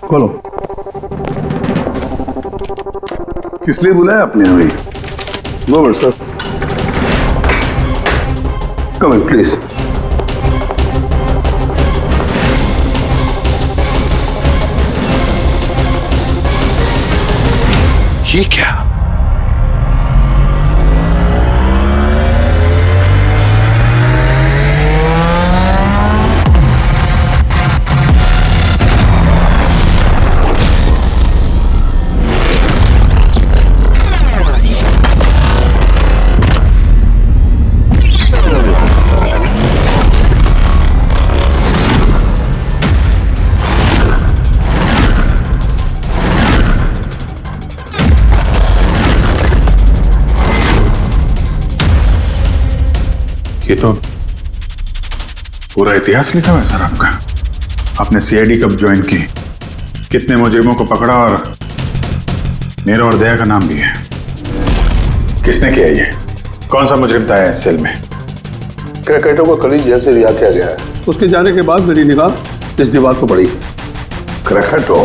खोलो। किस लिए बुलाया आपने हमें? No sir, come in please. ये क्या? ये तो पूरा इतिहास लिखा हुआ है सर आपका। आपने सीआईडी कब ज्वाइन की, कितने मुजरिमों को पकड़ा और मेरा और दया का नाम भी है। किसने किया ये? कौन सा मुजरिम था इस सेल में? क्रैकेटो को कल जेल से रिहा किया गया है। उसके जाने के बाद मेरी निगाह इस दीवार को पड़ी। क्रैकेटो,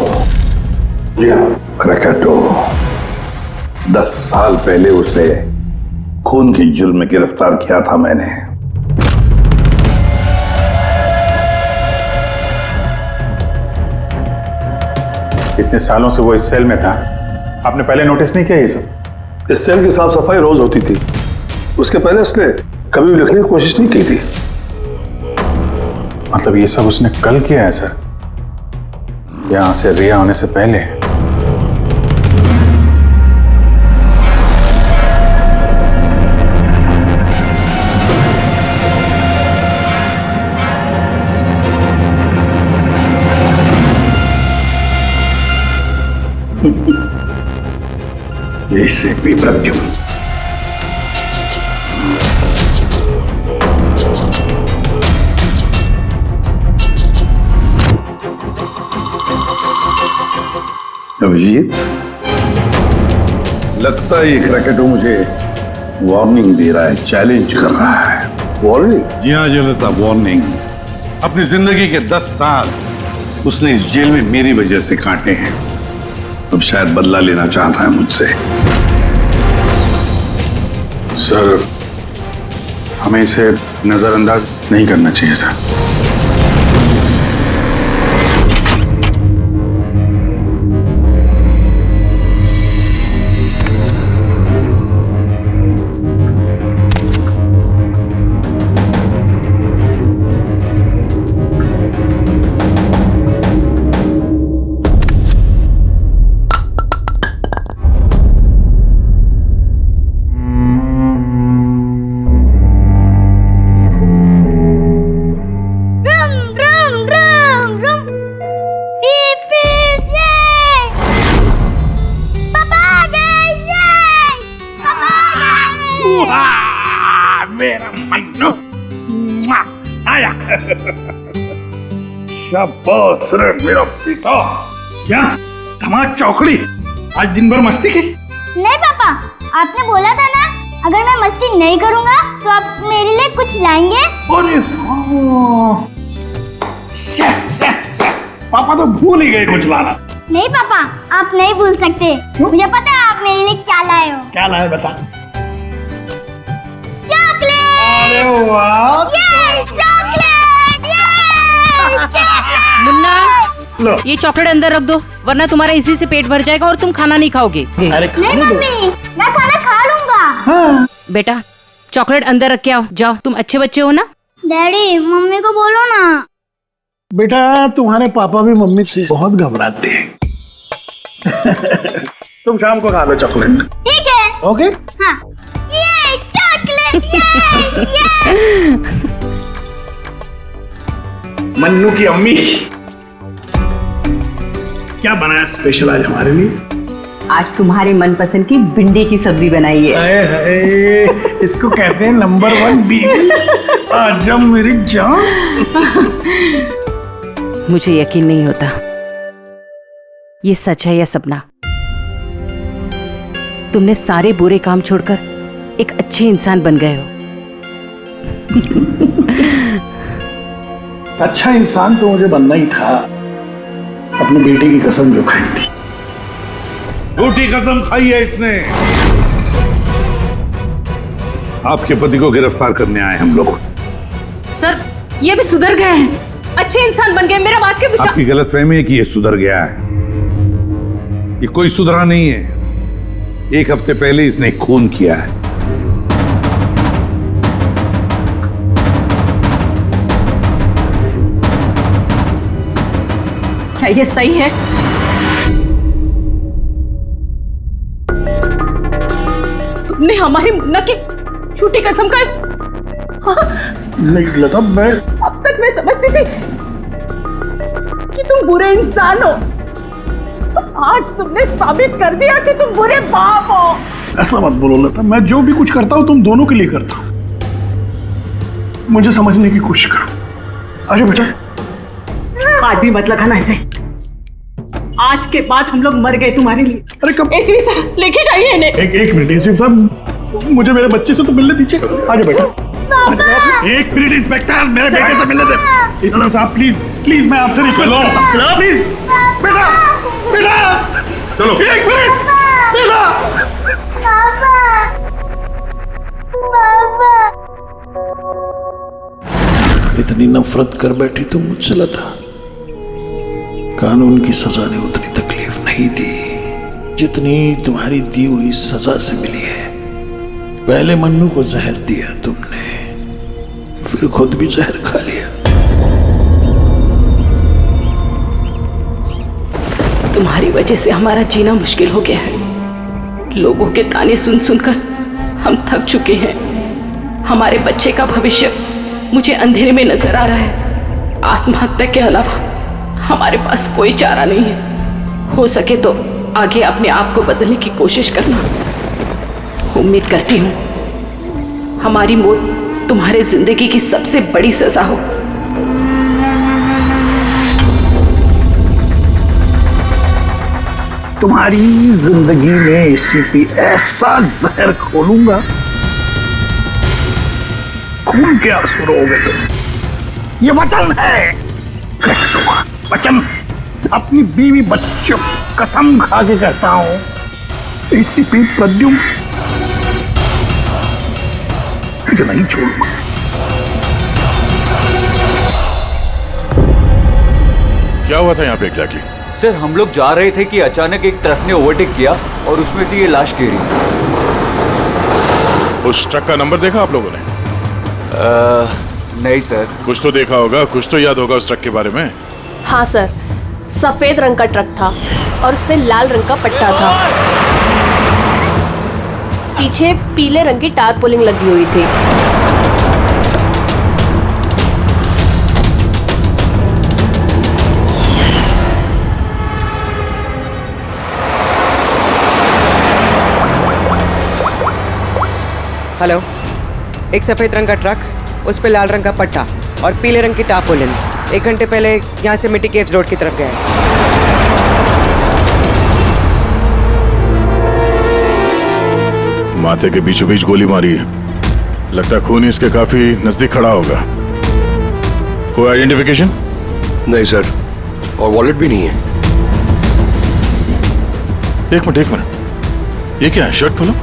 क्रैकेटो 10 साल पहले उसे खून के जुर्म में गिरफ्तार किया था मैंने। इतने सालों से वो इस सेल में था, आपने पहले नोटिस नहीं किया ये सब? इस सेल की साफ सफाई रोज होती थी, उसके पहले उसने कभी भी लिखने की कोशिश नहीं की थी। मतलब ये सब उसने कल किया है सर, यहां से रिहा होने से पहले? इससे भी प्रत्युम अभिजीत, लगता है ये क्रैकेटो मुझे वार्निंग दे रहा है, चैलेंज कर रहा है। वार्निंग? जी हाँ जनता, वार्निंग। अपनी जिंदगी के 10 साल उसने इस जेल में मेरी वजह से काटे हैं। अब शायद बदला लेना चाहता है मुझसे। सर, हमें इसे नजरअंदाज नहीं करना चाहिए सर। मेरा मन्नू आया। शाबाश रे मेरा पिता। क्या धमाल चौकड़ी, आज दिन भर मस्ती की? नहीं पापा, आपने बोला था ना अगर मैं मस्ती नहीं करूंगा तो आप मेरे लिए कुछ लाएंगे। अरे पापा तो भूल ही गए कुछ लाना। नहीं पापा, आप नहीं भूल सकते। मुझे पता है आप मेरे लिए क्या लाए हो। क्या लाए बता। चॉकलेट। अरे वाह, चॉकलेट। मुन्ना, लो ये चॉकलेट अंदर रख दो, वरना तुम्हारा इसी से पेट भर जाएगा और तुम खाना नहीं खाओगे। अरे नहीं मम्मी, मैं खाना खा लूंगा। हाँ। बेटा चॉकलेट अंदर रख के आओ, जाओ, तुम अच्छे बच्चे हो ना। डैडी मम्मी को बोलो ना। बेटा तुम्हारे पापा भी मम्मी से बहुत घबराते हैं। तुम शाम को खा लो चॉकलेट। ठीक है। ओके। हाँ। ये चॉकलेट, ये। मन्नू की अम्मी क्या बनाया स्पेशल आज हमारे लिए? आज तुम्हारे मनपसंद की भिंडी की सब्जी बनाई है। हाय हाय, इसको कहते हैं नंबर 1 बीवी। आजा मेरी जान। मुझे यकीन नहीं होता ये सच है या सपना। तुमने सारे बुरे काम छोड़कर एक अच्छे इंसान बन गए हो। अच्छा इंसान तो मुझे बनना ही था, अपने बेटे की कसम जो खाई थी। झूठी कसम खाई है इसने। आपके पति को गिरफ्तार करने आए हम लोग। सर ये भी सुधर गए हैं, अच्छे इंसान बन गए, मेरा बात के विश्वास। आपकी गलतफहमी है कि ये सुधर गया है। ये कोई सुधरा नहीं है। 1 हफ्ते पहले इसने खून किया है। क्या ये सही है? तुमने हमारी मुन्ना की झूठी कसम खाई। हाँ? नहीं लता, मैं अब तक मैं समझती थी कि तुम बुरे इंसान हो। आज तुमने साबित कर दिया कि तुम बुरे बाप हो। ऐसा मत बोलो लता, मैं जो भी कुछ करता हूं तुम दोनों के लिए करता हूं। मुझे समझने की कोशिश करो। आजा बेटा। आज भी मत लगाना इसे। आज के बाद हम लोग मर गए तुम्हारे लिए। अरे कब? एसपी साहब लेके जाइए इन्हें। एक मिनट एसपी साहब, मुझे मेरे बच्चे से तो मिलने दीजिए। आजा बेटा। एक मिनट इंस्पेक्टर, मेरे बेटे से मिलने दे। एसपी साहब प्लीज प्लीज, मैं आपसे रिक्वेस्ट करता हूं प्लीज। बेटा बेटा चलो। 1 मिनट बेटा। इतनी नफरत कर बैठी तुम मुझसे लता। कानून की सजा ने उतनी तकलीफ नहीं दी जितनी तुम्हारी दी हुई सजा से मिली है। पहले मन्नू को जहर दिया तुमने, फिर खुद भी जहर खा लिया। तुम्हारी वजह से हमारा जीना मुश्किल हो गया है। लोगों के ताने सुन सुनकर हम थक चुके हैं। हमारे बच्चे का भविष्य मुझे अंधेरे में नजर आ रहा है। आत्महत्या के अलावा हमारे पास कोई चारा नहीं है। हो सके तो आगे अपने आप को बदलने की कोशिश करना। उम्मीद करती हूँ हमारी मौत तुम्हारे जिंदगी की सबसे बड़ी सजा हो। तुम्हारी जिंदगी में एसीपी ऐसा जहर खोलूंगा, खून के आंसू रोगे तुम। ये वचन है, वचन। अपनी बीवी बच्चों कसम खा के कहता हूं एसीपी प्रद्युम्न, तुझे नहीं छोड़ूंगा। क्या हुआ था यहाँ पे एग्जैक्टली? सर हम लोग जा रहे थे कि अचानक एक ट्रक ने ओवरटेक किया और उसमें से ये लाश गिरी। उस ट्रक का नंबर देखा आप लोगों ने? नहीं सर। कुछ तो देखा होगा, कुछ तो याद होगा उस ट्रक के बारे में। हाँ सर, सफेद रंग का ट्रक था और उस पे लाल रंग का पट्टा था। पीछे पीले रंग की टारपोलिंग लगी हुई थी। हेलो, एक सफेद रंग का ट्रक, उस पे लाल रंग का पट्टा और पीले रंग की टारपोलिन 1 घंटे पहले यहाँ से मिट्टी केव्स रोड की तरफ गए। माथे के बीचों बीच गोली मारी है। लगता है खून इसके काफी नजदीक खड़ा होगा। कोई आइडेंटिफिकेशन? नहीं सर, और वॉलेट भी नहीं है। एक मिनट, ये क्या है? शर्ट खोलो,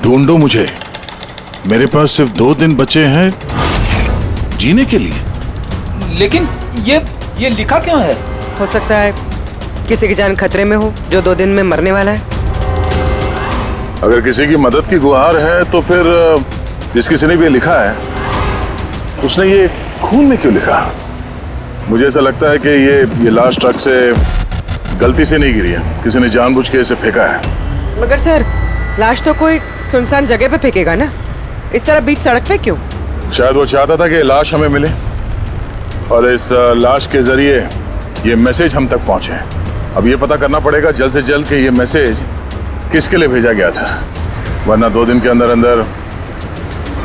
ढूंढो मुझे। मेरे पास सिर्फ 2 दिन बचे हैं जीने के लिए। लेकिन ये लिखा क्यों है? हो सकता है किसी की जान खतरे में हो जो 2 दिन में मरने वाला है। अगर किसी की मदद की गुहार है तो फिर जिस किसी ने भी लिखा है उसने ये खून में क्यों लिखा? मुझे ऐसा लगता है कि ये लाश ट्रक से गलती से नहीं गिरी है, किसी ने जानबूझ के इसे फेंका है। मगर सर लाश तो कोई सुनसान जगह पे फेंकेगा ना, इस तरह बीच सड़क पे क्यों? शायद वो चाहता था कि लाश हमें मिले और इस लाश के जरिए ये मैसेज हम तक पहुंचे। अब ये पता करना पड़ेगा जल्द से जल्द कि ये मैसेज किसके लिए भेजा गया था, वरना 2 दिन के अंदर अंदर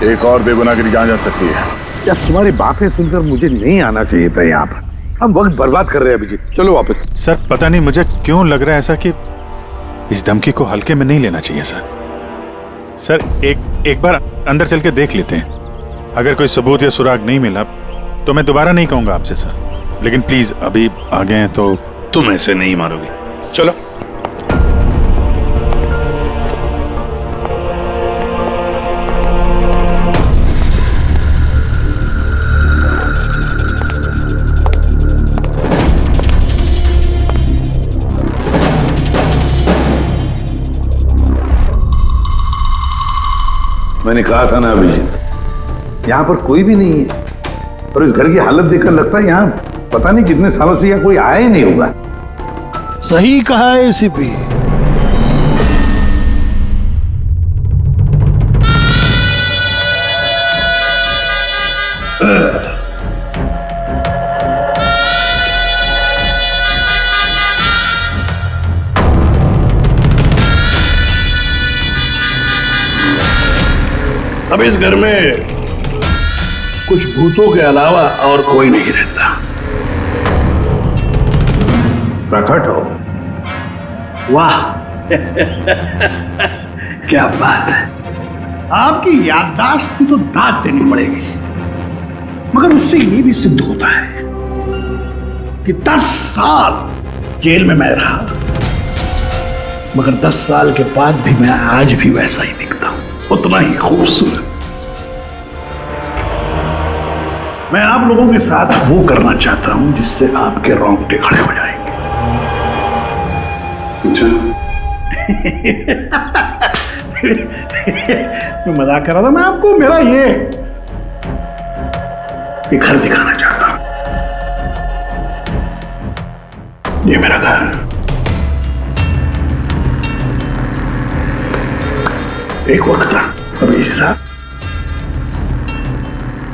एक और बेगुनाह की जान जा सकती है। यार तुम्हारी बातें सुनकर मुझे नहीं आना चाहिए था यहाँ पर। हम वक्त बर्बाद कर रहे हैं अभिजीत, चलो वापस। सर पता नहीं मुझे क्यों लग रहा है ऐसा कि इस धमकी को हल्के में नहीं लेना चाहिए सर। एक बार अंदर चल के देख लेते हैं। अगर कोई सबूत या सुराग नहीं मिला तो मैं दोबारा नहीं कहूंगा आपसे सर, लेकिन प्लीज अभी आ गए हैं तो। तुम ऐसे नहीं मारोगे, चलो। मैंने कहा था ना अभिजीत, यहाँ पर कोई भी नहीं है, और इस घर की हालत देखकर लगता है यहाँ पता नहीं कितने सालों से यहाँ कोई आया ही नहीं होगा। सही कहा है एसीपी। अब इस घर में कुछ भूतों के अलावा और कोई नहीं रहता। प्रकट हो। वाह क्या बात है। आपकी याददाश्त की तो दाद देनी पड़ेगी, मगर उससे ये भी सिद्ध होता है कि 10 साल जेल में मैं रहा, मगर 10 साल के बाद भी मैं आज भी वैसा ही दिखता हूं, उतना ही खूबसूरत। मैं आप लोगों के साथ वो करना चाहता हूं जिससे आपके रोंगटे खड़े हो जाएंगे। मैं मजाक कर रहा था। मैं आपको मेरा ये घर दिखाना चाहता हूं। ये मेरा घर। एक वक्त था अभी साहब,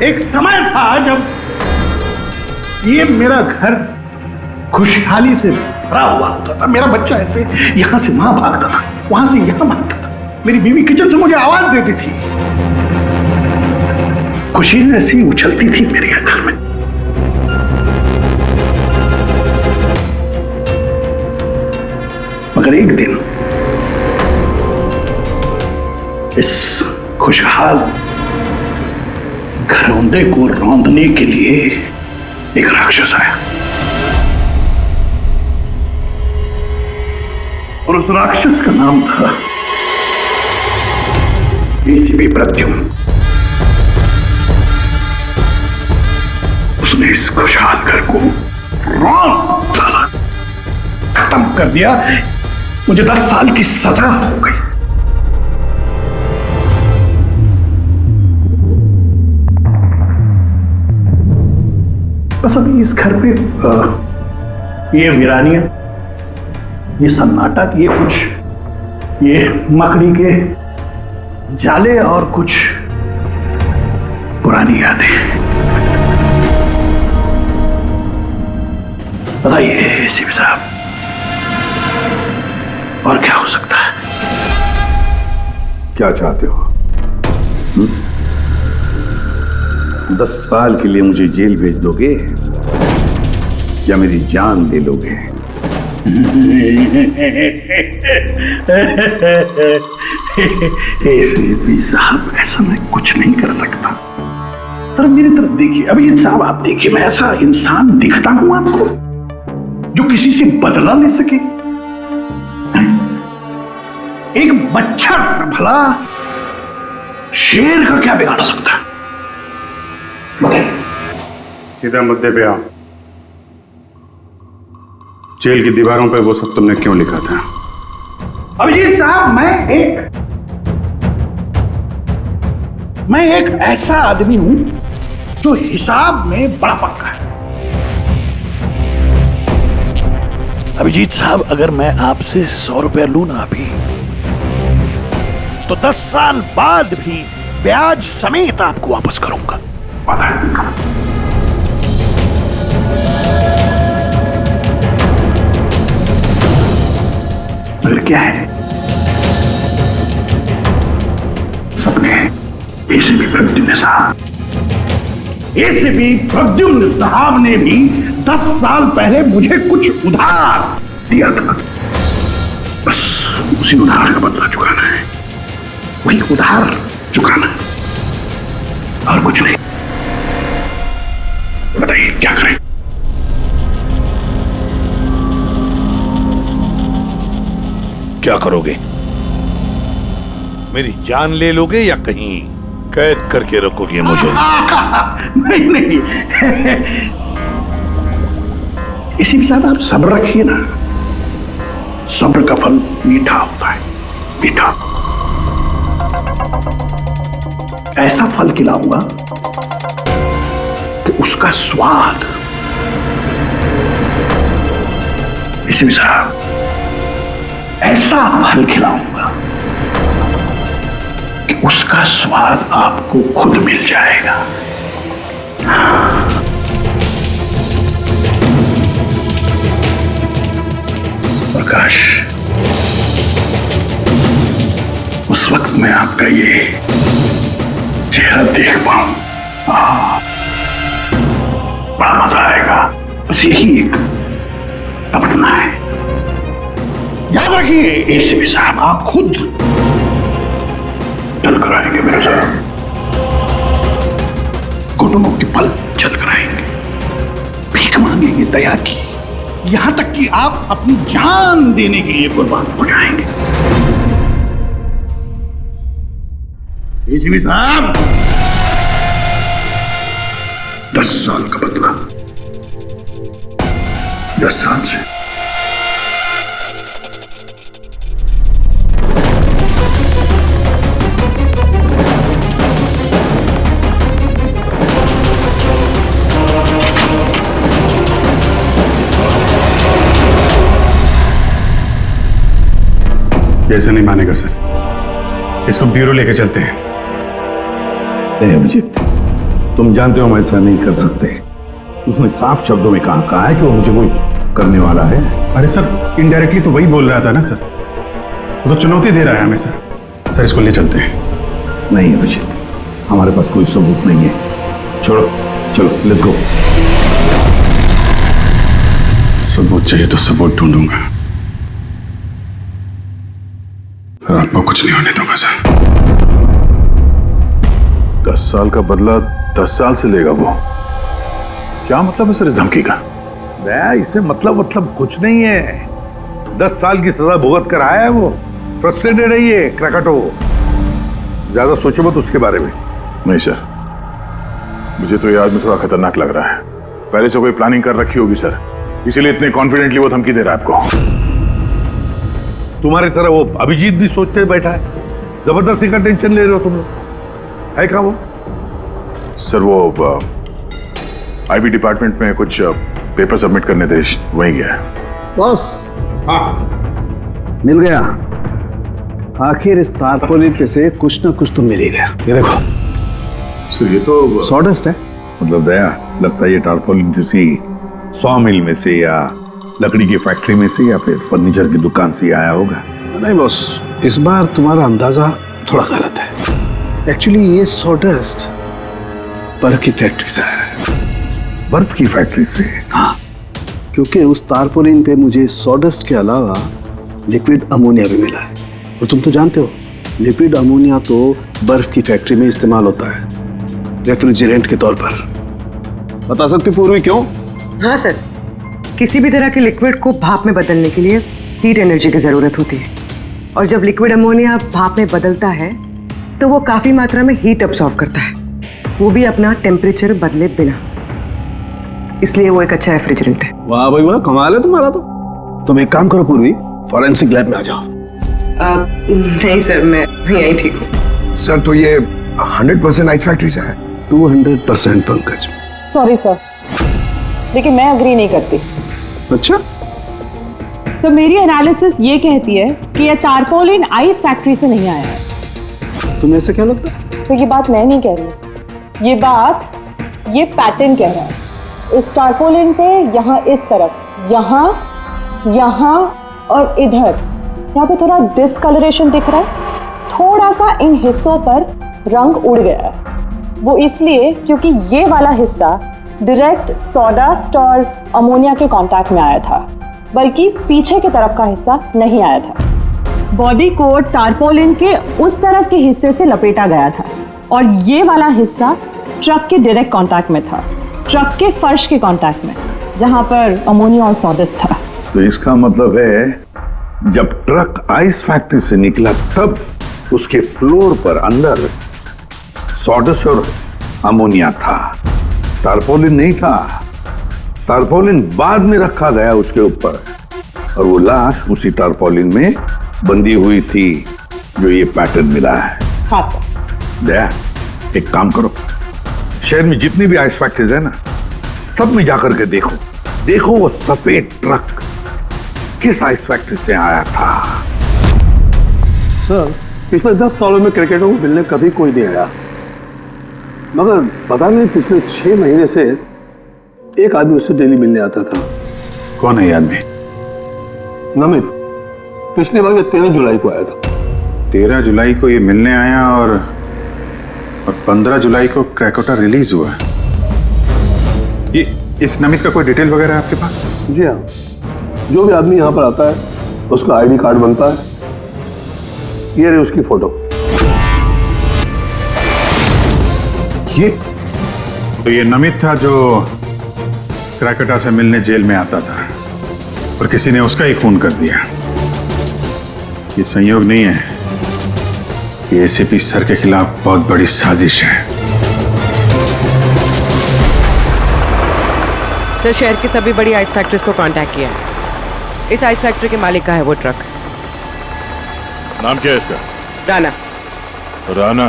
एक समय था जब ये मेरा घर खुशहाली से भरा हुआ होता था। मेरा बच्चा ऐसे यहां से वहां भागता था, वहां से यहां भागता था। मेरी बीवी किचन से मुझे आवाज देती थी। खुशी ऐसी उछलती थी मेरे घर में। मगर एक दिन इस खुशहाल घरौंदे को रौंदने के लिए एक राक्षस आया, और उस राक्षस का नाम था एसीपी प्रद्युम्न। उसने इस खुशहाल घर को रौंद डाला, खत्म कर दिया। मुझे 10 साल की सजा हो गई। बस अभी इस घर पे ये वीरानियां, ये सन्नाटा, ये कुछ ये मकड़ी के जाले और कुछ पुरानी यादें। बताइए एसीपी साहब, और क्या हो सकता है? क्या चाहते हो? 10 साल के लिए मुझे जेल भेज दोगे या मेरी जान ले लोगे? एसीपी साहब, ऐसा मैं कुछ नहीं कर सकता। सर मेरी तरफ देखिए। अभी साहब आप देखिए, मैं ऐसा इंसान दिखता हूं आपको जो किसी से बदला ले सके? एक बच्चा भला शेर का क्या बिगाड़ सकता है? बताइए। सीधा मुद्दे पे आओ। जेल की दीवारों पे वो सब तुमने क्यों लिखा था? अभिजीत साहब, मैं एक ऐसा आदमी हूं जो हिसाब में बड़ा पक्का है। अभिजीत साहब, अगर मैं आपसे 100 रुपया लूं ना अभी, तो 10 साल बाद भी ब्याज समेत आपको वापस करूंगा। मगर क्या है, अपने एसीपी प्रद्युम्न साहब ने भी 10 साल पहले मुझे कुछ उधार दिया था। बस उसी उधार का बदला चुकाना है, वही उधार चुकाना है, और कुछ नहीं। क्या करें? क्या करोगे? मेरी जान ले लोगे या कहीं कैद करके रखोगे मुझे? नहीं नहीं, इसी साहब आप सब्र रखिए ना, सब्र का फल मीठा होता है, मीठा। ऐसा फल खिलाऊंगा कि उसका स्वाद, इसी साहब ऐसा फल खिलाऊंगा कि उसका स्वाद आपको खुद मिल जाएगा। प्रकाश, उस वक्त मैं आपका ये चेहरा देख पाऊं, बड़ा मजा आएगा। बस यही एक तमन्ना है। याद रखिए एसीपी साहब, आप खुद चल कर आएंगे मेरे साथ, घुटनों के पल चल कर आएंगे, भीख मांगेंगे दया की, यहां तक कि आप अपनी जान देने के लिए कुर्बान हो जाएंगे। एसीपी साहब, 10 साल का बदला, 10 साल से। ऐसा नहीं मानेगा सर, इसको ब्यूरो लेके चलते हैं। नहीं अभिजीत, तुम जानते हो हम ऐसा नहीं कर सकते। उसने साफ शब्दों में कहा है कि वो मुझे कोई करने वाला है। अरे सर, इनडायरेक्टली तो वही बोल रहा था ना सर, वो तो चुनौती दे रहा है हमें सर। सर इसको ले चलते हैं। नहीं अभिजीत, हमारे पास कोई सबूत नहीं है। छोड़ो, चलो लेट्स गो। सबूत चाहिए तो सबूत ढूंढूंगा, पर आपको कुछ नहीं होने दूंगा सर। 10 साल का बदला 10 साल से लेगा वो? क्या मतलब है सर इस धमकी का? इसमें मतलब कुछ नहीं है। 10 साल की सजा भुगत कर आया है वो। फ्रस्ट्रेटेड है ये क्रैकटो। ज्यादा सोचो मत उसके बारे में। नहीं सर, मुझे तो ये आदमी थोड़ा खतरनाक लग रहा है। पहले से कोई प्लानिंग कर रखी होगी सर, इसीलिए इतने कॉन्फिडेंटली वो धमकी दे रहा है आपको। तुम्हारी तरह वो अभिजीत भी सोचते बैठा है। जबरदस्ती का टेंशन ले रहे हो तुम लोग। है क्या वो? सर वो आईबी डिपार्टमेंट में कुछ पेपर सबमिट करने थे, वहीं गया है। बॉस, मिल गया। आखिर इस तारपोलिन पे से कुछ ना कुछ तो मिल ही गया। ये देखो सर, ये तो सॉडस्ट है। मतलब दया, लगता है ये टारपोलिन किसी सॉ मिल में से या लकड़ी की फैक्ट्री में से या फिर फर्नीचर की दुकान से आया होगा। नहीं बॉस, इस बार तुम्हारा अंदाजा थोड़ा गलत है। एक्चुअली ये सॉडस्ट बर्फ की फैक्ट्री से है। बर्फ की फैक्ट्री से? हाँ, क्योंकि उस तारपोलिन पे मुझे सॉडस्ट के अलावा लिक्विड अमोनिया भी मिला है। और तुम तो जानते हो, लिक्विड अमोनिया तो बर्फ की फैक्ट्री में इस्तेमाल होता है रेफ्रिजरेंट के तौर पर। बता सकते पूर्वी क्यों? हाँ सर, किसी भी तरह के लिक्विड को भाप में बदलने के लिए हीट एनर्जी की ज़रूरत होती है, और जब लिक्विड अमोनिया भाप में बदलता है तो वो काफ़ी मात्रा में हीट अब्सॉर्ब करता है, वो भी अपना टेम्परेचर बदले बिना। इसलिए वो एक अच्छा रेफ्रिजरेंट है। वाह भाई वाह, कमाल है तुम्हारा तो। तुम एक काम करो पूर्वी, फॉरेंसिक लैब में आ जाओ। नहीं सर, मैं यहीं ठीक हूँ। सर तो ये 100% आइस फैक्ट्री से है? 200% पंकज। सॉरी सर, लेकिन मैं अग्री नहीं करती। अच्छा? सर मेरी एनालिसिस ये कहती है कि ये टारपोलिन आइस फैक्ट्री से नहीं आया है। तुम्हें ऐसा क्या लगता है? सर ये बात मैं नहीं कह रही, ये बात ये पैटर्न कह रहा है। इस टारपोलिन पे यहाँ इस तरफ, यहाँ, यहाँ और इधर, यहाँ पे थोड़ा डिसकलरेशन दिख रहा है। थोड़ा सा इन हिस्सों पर रंग उड़ गया है। वो इसलिए क्योंकि ये वाला हिस्सा डायरेक्ट सॉडास्ट और अमोनिया के कांटेक्ट में आया था, बल्कि पीछे की तरफ का हिस्सा नहीं आया था। बॉडी को टारपोलिन के उस तरफ के हिस्से से लपेटा गया था और ये वाला हिस्सा ट्रक के डायरेक्ट कांटेक्ट में था। ट्रक के फर्श के कांटेक्ट में, जहां पर अमोनिया और सॉडस्ट था। तो इसका मतलब है जब ट्रक आइस फैक्ट्री से निकला तब उसके फ्लोर पर अंदर सॉडस्ट और अमोनिया था, टारपोलिन नहीं था। टारपोलिन बाद में रखा गया उसके ऊपर और वो लाश उसी टारपोलिन में बंधी हुई थी जो ये पैटर्न मिला है। हाँ सर। दया, एक काम करो, शहर में जितनी भी आइस फैक्ट्रीज है ना, सब में जाकर के देखो, देखो वो सफेद ट्रक किस आइस फैक्ट्री से आया था। सर, पिछले 10 सालों में क्रिकेटरों को मिलने कभी कोई नहीं आया, मगर पता नहीं पिछले 6 महीने से एक आदमी उससे डेली मिलने आता था। कौन है ये आदमी? नमित, पिछली बार 13 जुलाई को आया था। 13 जुलाई को ये मिलने आया और 15 जुलाई को क्रैकोटा रिलीज हुआ। ये इस नमित का कोई डिटेल वगैरह है आपके पास? जी हाँ, जो भी आदमी यहाँ पर आता है उसका आईडी कार्ड बनता है। ये रही उसकी फोटो। ये नमित था जो क्रैकोटा से मिलने जेल में आता था और किसी ने उसका ही खून कर दिया। ये संयोग नहीं है, ये एसीपी सर के खिलाफ बहुत बड़ी साजिश है। सर, शहर की सभी बड़ी आइस फैक्ट्रीज को कांटेक्ट किया है। इस आइस फैक्ट्री के मालिक का है वो ट्रक। नाम क्या है इसका? राणा। राणा?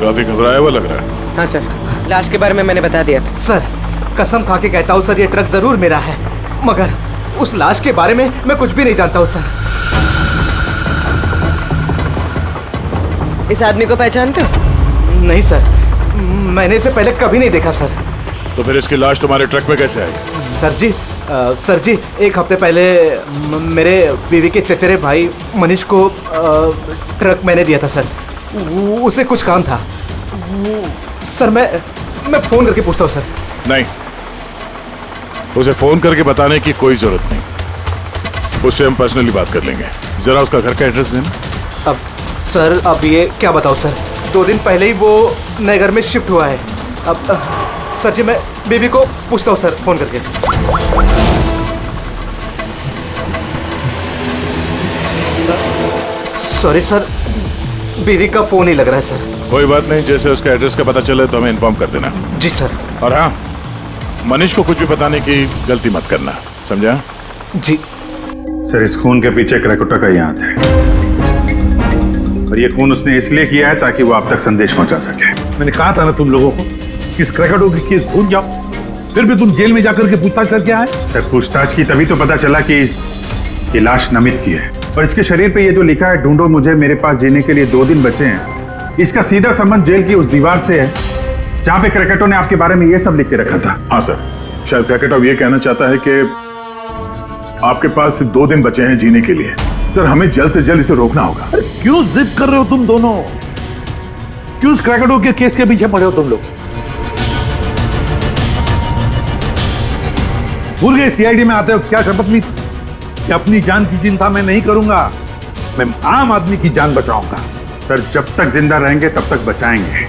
काफी घबराया हुआ लग रहा है। हाँ सर, लाश के बारे में मैंने बता दिया था। सर, कसम खा के कहता हूँ सर, ये ट्रक जरूर मेरा है, मगर उस लाश के बारे में मैं कुछ भी नहीं जानता हूँ सर। इस आदमी को पहचानते हो? नहीं सर, मैंने इसे पहले कभी नहीं देखा सर। तो फिर इसकी लाश तुम्हारे ट्रक में कैसे आई? सर जी, एक हफ्ते पहले मेरे बीवी के चचेरे भाई मनीष को ट्रक मैंने दिया था सर। उसे कुछ काम था सर। मैं फोन करके पूछता हूँ सर। नहीं, उसे फोन करके बताने की कोई जरूरत नहीं, उससे हम पर्सनली बात कर लेंगे। जरा उसका घर का एड्रेस देना। अब सर, अब ये क्या बताओ सर, 2 दिन पहले ही वो नए घर में शिफ्ट हुआ है। अब सर जी, मैं बीबी को पूछता हूँ सर फोन करके। सॉरी सर, बीवी का फोन ही लग रहा है सर। कोई बात नहीं, जैसे उसका एड्रेस का पता चले तो हमें इन्फॉर्म कर देना। जी सर। और हाँ, मनीष को कुछ भी बताने की गलती मत करना, समझा? जी सर, इस खून के पीछे क्रैकोटा का ही हाथ है और ये खून उसने इसलिए किया है ताकि वो आप तक संदेश पहुंचा सके। मैंने कहा था ना तुम लोगों को, इस क्रैकोटा की केस भूल जाओ, फिर भी तुम जेल में जाकर के पूछताछ करके आए। सर, पूछताछ की तभी तो पता चला कि ये लाश नमित की है और इसके शरीर पे ये जो लिखा है, ढूंढो मुझे, मेरे पास जीने के लिए 2 दिन बचे हैं, इसका सीधा संबंध जेल की उस दीवार से है जहां पे क्रैकोटा ने आपके बारे में ये सब लिख के रखा था। हाँ सर, शायद क्रैकोटा ये कहना चाहता है कि आपके पास सिर्फ 2 दिन बचे हैं जीने के लिए। सर, हमें जल्द से जल्द इसे रोकना होगा। अरे क्यों जिद कर रहे हो तुम दोनों? क्यों इस क्रैकोटा के केस के पीछे पड़े हो तुम लोग? भूल गए सीआईडी में आते हो क्या शपथ ली थी कि अपनी जान की चिंता मैं नहीं करूंगा, मैं आम आदमी की जान बचाऊंगा। सर, जब तक जिंदा रहेंगे तब तक बचाएंगे,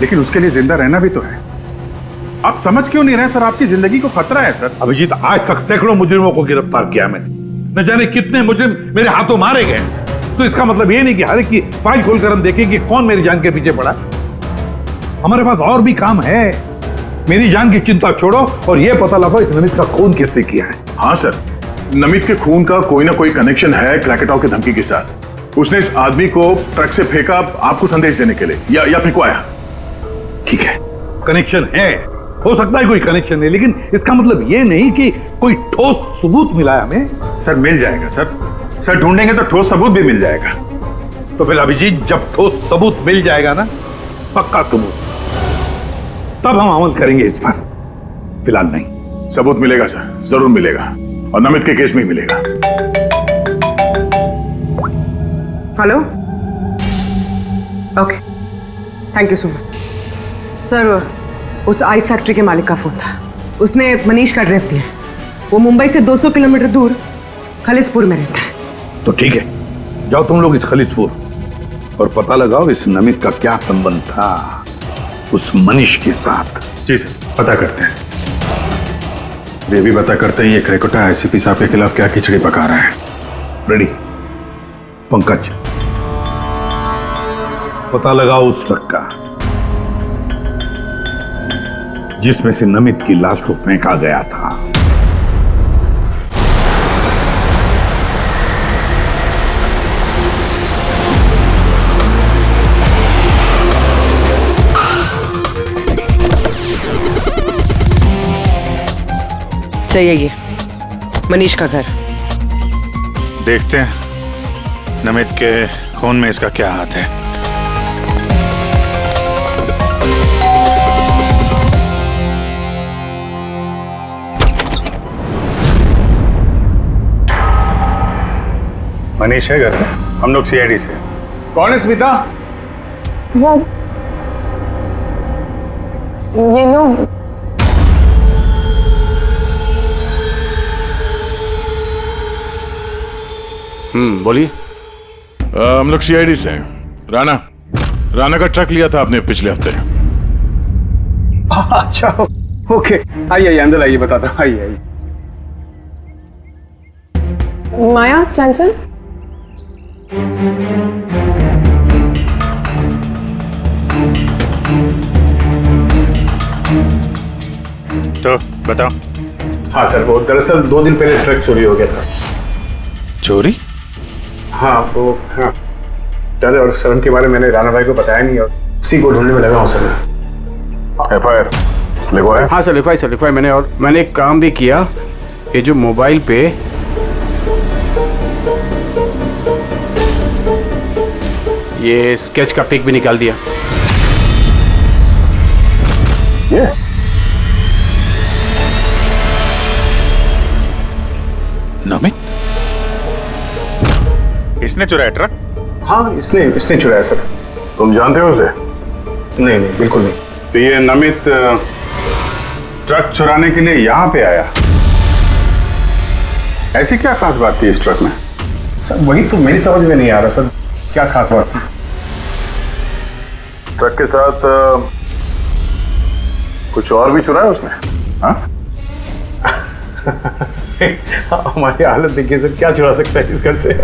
लेकिन उसके लिए जिंदा रहना भी तो है। आप समझ क्यों नहीं रहे सर? आपकी जिंदगी को खतरा है सर। अभिजीत, आज तक सैकड़ों मुजरिमों को गिरफ्तार किया मैंने, न जाने कितने मुजरिम मेरे हाथों मारे गए। तो इसका मतलब ये नहीं कि हर एक की फाइल खोलकर हम देखें कि कौन मेरी जान के पीछे पड़ा। हमारे पास और भी काम है। मेरी जान की चिंता छोड़ो और ये पता लगाओ इस नमित का खून किसने किया है। हाँ सर, नमित के खून का कोई ना कोई कनेक्शन है क्रैकोटा की धमकी के साथ। उसने इस आदमी को ट्रक से फेंका आपको संदेश देने के लिए, या फेंकवाया। ठीक है, कनेक्शन है, हो सकता है कोई कनेक्शन है, लेकिन इसका मतलब ये नहीं कि कोई ठोस सबूत मिला है हमें। सर, मिल जाएगा सर। सर, ढूंढेंगे तो ठोस सबूत भी मिल जाएगा। तो फिर अभिजीत, जब ठोस सबूत मिल जाएगा ना, पक्का सबूत, तब हम अमल करेंगे इस पर, फिलहाल नहीं। सबूत मिलेगा सर, जरूर मिलेगा, और नमित के केस में ही मिलेगा। Hello, okay, thank you so much. Sir, उस आइस फैक्ट्री के मालिक का फोन था, उसने मनीष का एड्रेस दिया। वो मुंबई से 200 किलोमीटर दूर खलिसपुर में रहता है। तो ठीक है, जाओ तुम लोग इस खलिसपुर और पता लगाओ इस नमित का क्या संबंध था उस मनीष के साथ। जी सर, पता करते हैं। ये भी पता करते हैं ये क्रेकोटा एसीपी साहब के खिलाफ क्या खिचड़ी पका रहा है। रेडी पंकज, पता लगाओ उस ट्रक का जिसमें से नमित की लाश को फेंका गया था। सही है, ये मनीष का घर। देखते हैं नमित के खून में इसका क्या हाथ है। मनीष है घर में, हम लोग सीआईडी से। कौन है स्मिता? ये लोग बोलिए। हम लोग सीआईडी से हैं। राणा का ट्रक लिया था आपने पिछले हफ्ते। अच्छा, ओके, आइए अंदर आइए, बताता हूँ। आइए। माया, चंचल, तो बताओ। हाँ सर, वो दरअसल 2 दिन पहले ट्रक चोरी हो गया था। चोरी? हाँ, वो हाँ डर और शर्म के बारे में मैंने राणा भाई को बताया नहीं और उसी को ढूंढने में लगा हूँ सर। एफआईआर लिखवाया? हाँ सर, लिखवाया मैंने। और मैंने एक काम भी किया, ये जो मोबाइल पे ये स्केच का पिक भी निकाल दिया। ये नमित इसने चुराया ट्रक? हाँ, इसने चुराया सर। तुम जानते हो उसे? नहीं, बिल्कुल नहीं। तो ये नमित ट्रक चुराने के लिए यहाँ पे आया, ऐसी क्या खास बात थी इस ट्रक में? सर वही तो मेरी समझ में नहीं आ रहा सर, क्या खास बात थी? ट्रक के साथ कुछ और भी चुराया उसने? हाँ? हमारी हालत देखिए सर, क्या चुरा सकता है इस घर से?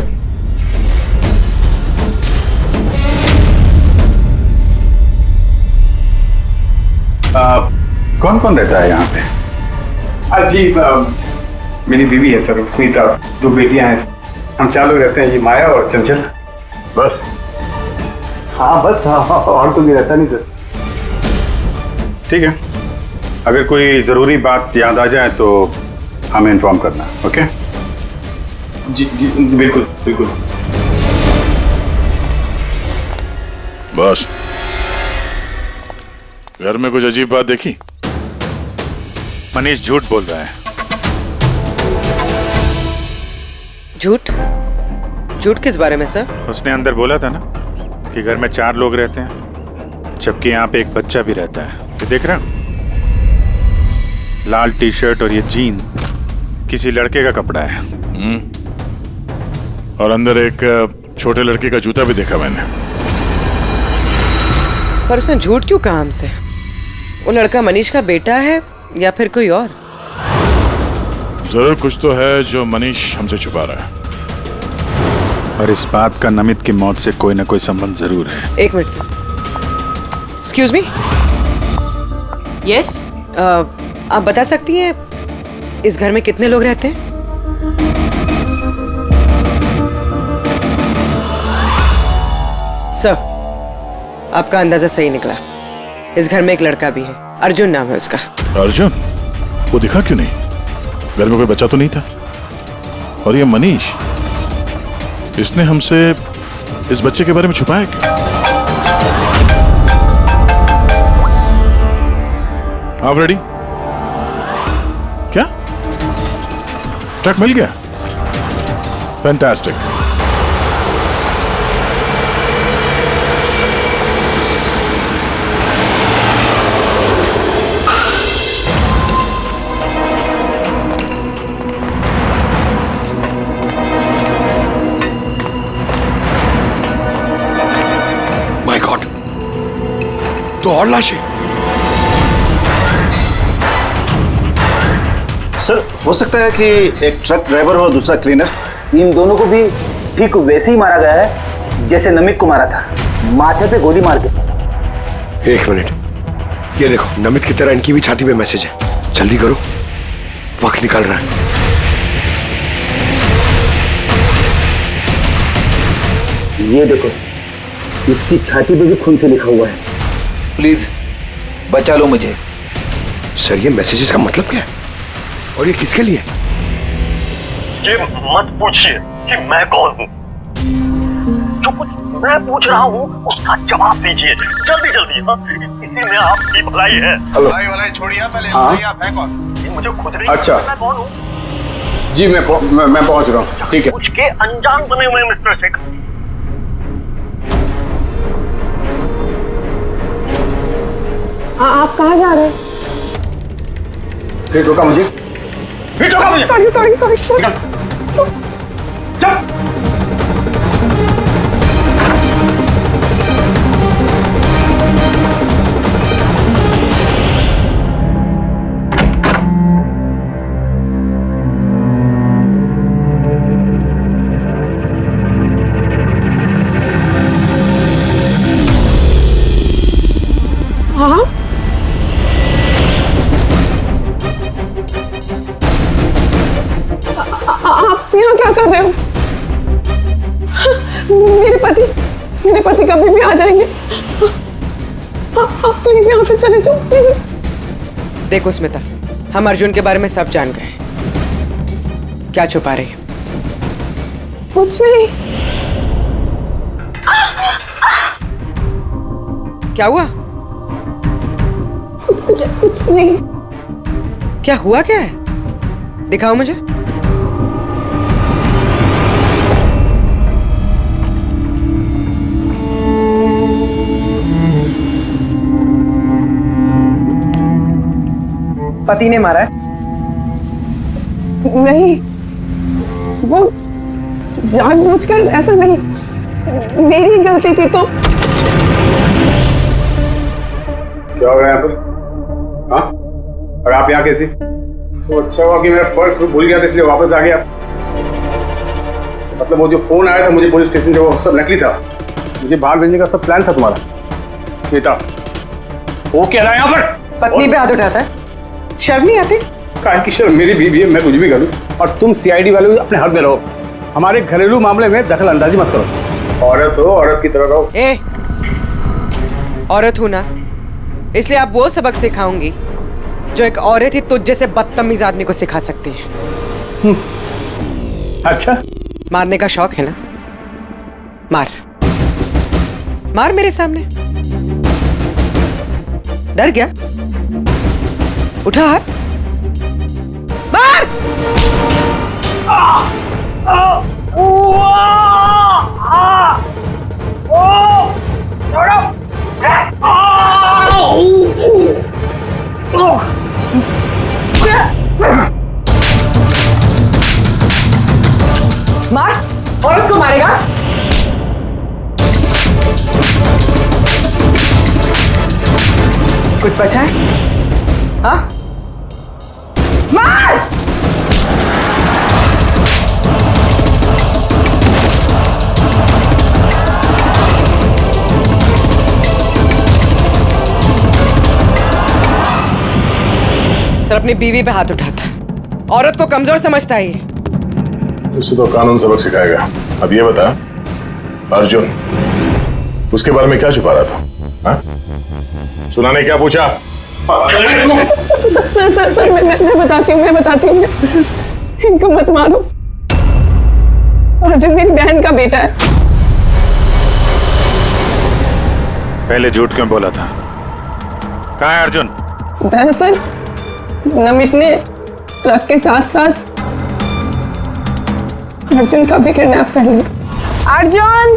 कौन कौन रहता है यहाँ पे? जी, मेरी बीवी है सर, स्मिता, 2 बेटियां हैं। हम 4 लोग रहते हैं, ये माया और चंचल। बस? हाँ बस, हाँ, और तो भी रहता नहीं सर। ठीक है, अगर कोई जरूरी बात याद आ जाए तो हमें इन्फॉर्म करना। ओके? जी, बिल्कुल। बस, घर में कुछ अजीब बात देखी? मनीष झूठ बोल रहा है। झूठ किस बारे में सर? उसने अंदर बोला था ना कि घर में 4 लोग रहते हैं, जबकि यहाँ पे एक बच्चा भी रहता है। ये देख रहे हो, लाल टी-शर्ट और ये जीन किसी लड़के का कपड़ा है। और अंदर एक छोटे लड़के का जूता भी देखा मैंने। पर उसने झूठ क्यों कहा हमसे? वो लड़का मनीष का बेटा है या फिर कोई और? जरूर कुछ तो है जो मनीष हमसे छुपा रहा है। और इस बात का नमित की मौत से कोई ना कोई संबंध जरूर है। 1 minute sir. Excuse me. Yes, आप बता सकती हैं इस घर में कितने लोग रहते हैं? सर, आपका अंदाजा सही निकला। इस घर में एक लड़का भी है, अर्जुन नाम है उसका। अर्जुन? वो दिखा क्यों नहीं? घर में कोई बच्चा तो नहीं था। और ये मनीष, इसने हमसे इस बच्चे के बारे में छुपाया क्यों? आप रेडी? क्या ट्रक मिल गया? फैंटास्टिक। और लाशें? सर, हो सकता है कि एक ट्रक ड्राइवर और दूसरा क्लीनर। इन दोनों को भी ठीक वैसे ही मारा गया है जैसे नमित को मारा था, माथे पे गोली मार के। एक मिनट, ये देखो, नमित की तरह इनकी भी छाती पे मैसेज है। जल्दी करो, वक्त निकल रहा है। ये देखो, इसकी छाती पे भी खून से लिखा हुआ है, प्लीज बचा लो मुझे। सर, ये मैसेजेस का मतलब क्या है और ये किसके लिए? ये मत पूछिए कि मैं कौन हूँ। जो कुछ मैं पूछ रहा हूँ उसका जवाब दीजिए जल्दी जल्दी। हाँ, इसी में आपकी भलाई है। भलाई छोड़िए पहले। हाँ? आप हैं कौन? ये मुझे खुद नहीं अच्छा। मैं कौन हूँ। जी मैं पहुंच रहा हूँ। ठीक है। कुछ के अनजान बने हुए मिस्टर शेख। आप कहाँ जा रहे हैं? फिर रोका मुझे। सॉरी। हाँ, आप यहाँ क्या कर रहे हो? मेरे पति कभी भी आ जाएंगे। आप तो यहाँ से चले जाओ। देखो स्मिता, हम अर्जुन के बारे में सब जान गए। क्या छुपा रही? कुछ नहीं। क्या हुआ? कुछ नहीं। क्या हुआ? क्या है? दिखाओ मुझे। पति ने मारा है? नहीं, वो जानबूझकर ऐसा नहीं, मेरी गलती थी। तो क्या हो रहा है यहाँ पर? हाँ? और आप यहाँ कैसी? तो अच्छा हुआ कि मेरा पर्स भूल गया था इसलिए वापस आ गया। मतलब वो जो फोन आया था मुझे पुलिस स्टेशन से, वो सब नकली था। मुझे बाहर भेजने का सब प्लान था तुम्हारा। बेटा, वो कह रहा है यहाँ पर पत्नी पे हाथ उठाता है, शर्म नहीं आती? काहे की शर्म? मेरी बीवी है, मैं कुछ भी करूँ। और तुम सीआईडी वाले अपने हद में रहो, हमारे घरेलू मामले में दखल अंदाजी मत करो। औरत हो, औरत की तरह रहो। ए, औरत हूं ना, इसलिए आप वो सबक सिखाऊंगी जो एक औरत ही तुझ जैसे बदतमीज आदमी को सिखा सकती है। अच्छा, मारने का शौक है ना? मार मार मेरे सामने। डर गया? उठा हाथ, मार। मार, औरत को मारेगा? कुछ बचा है? हाँ? मार! सर अपनी बीवी पे हाथ उठाता है, औरत को कमजोर समझता है ये। उसे तो कानून सबक सिखाएगा। अब ये बता, अर्जुन उसके बारे में क्या छुपा रहा था? हाँ? सुना ने क्या पूछा? सर, मैं बताती हूँ। इनको मत मारो। अर्जुन मेरी बहन का बेटा है। पहले झूठ क्यों बोला था? कहाँ है अर्जुन? दरअसल नमित ने ट्रक के साथ साथ अर्जुन का भी किडनैप कर लिया। अर्जुन!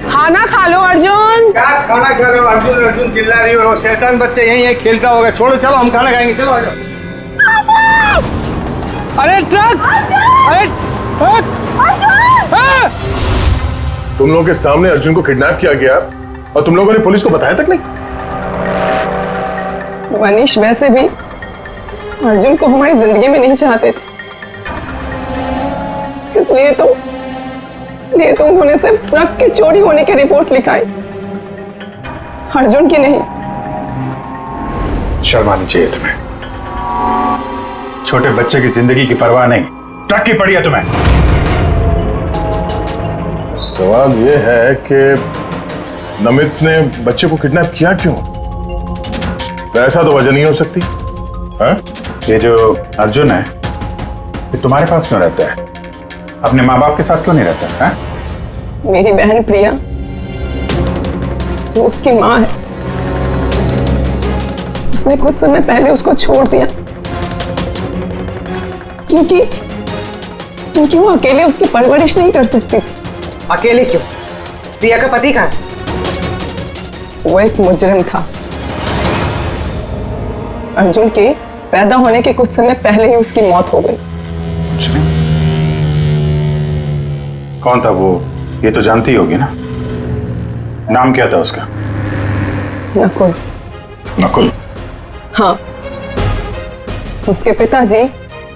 खाना खा लो अर्जुन। क्या खाना खा रहे हो? अर्जुन चिल्ला रही हो। शैतान बच्चे यहीं खेलता होगा। छोड़ो, चलो हम खाना खाएंगे। चलो आ जाओ। अरे ट्रक! अरे ट्रक! तुम लोगों के सामने अर्जुन को किडनैप किया गया और तुम लोगों ने पुलिस को बताया तक नहीं। मनीष वैसे भी अर्जुन को हमारी जिंदगी में नहीं चाहते थे, इसलिए तो उन्होंने सिर्फ ट्रक के चोरी होने की रिपोर्ट लिखाई, अर्जुन की नहीं। शर्म आनी चाहिए तुम्हें। छोटे बच्चे की जिंदगी की परवाह नहीं, ट्रक की पड़ी है तुम्हें। सवाल यह है कि नमित ने बच्चे को किडनैप किया क्यों? ऐसा तो वजह नहीं हो सकती। हाँ? ये जो अर्जुन है ये तुम्हारे पास क्यों रहता है? अपने माँ बाप के साथ क्यों नहीं रहता है? मेरी बहन प्रिया वो उसकी माँ है, उसने कुछ समय पहले उसको छोड़ दिया क्योंकि वो अकेले उसकी परवरिश नहीं कर सकती। अकेले क्यों? प्रिया का पति कहाँ है? वो एक मुजरिम था। अर्जुन के पैदा होने के कुछ समय पहले ही उसकी मौत हो गई। कौन था वो? ये तो जानती होगी ना। नाम क्या था उसका? नकुल। नकुल? हाँ, उसके पिताजी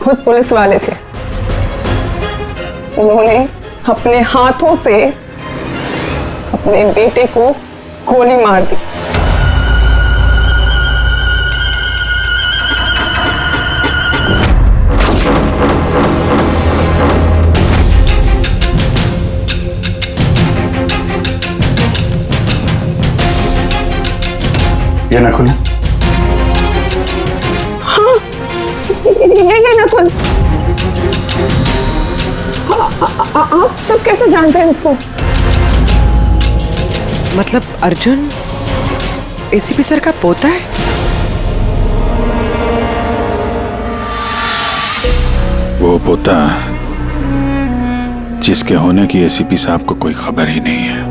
खुद पुलिस वाले थे। उन्होंने अपने हाथों से अपने बेटे को गोली मार दी। ये नकुल है? हाँ, ये नकुल। आप सब कैसे जानते हैं इसको? मतलब अर्जुन एसीपी सर का पोता है? वो पोता जिसके होने की एसीपी साहब को कोई खबर ही नहीं है।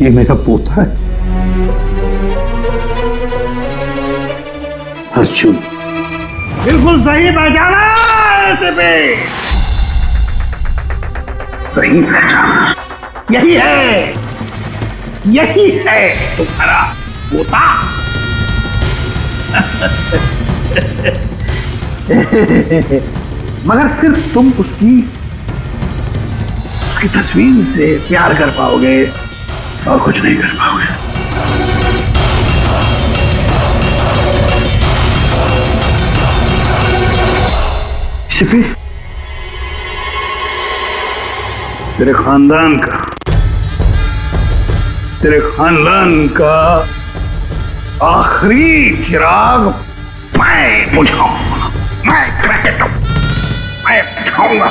ये मेरा पोता है अर्जुन। बिल्कुल सही पहचाना ऐसे पे, सही पहचाना। यही है तुम्हारा पोता। मगर सिर्फ तुम उसकी तस्वीर से प्यार कर पाओगे और कुछ नहीं कर पाओगे। सिर्फ तेरे खानदान का आखिरी चिराग मैं बुझाऊंगा, मैं बुझाऊंगा।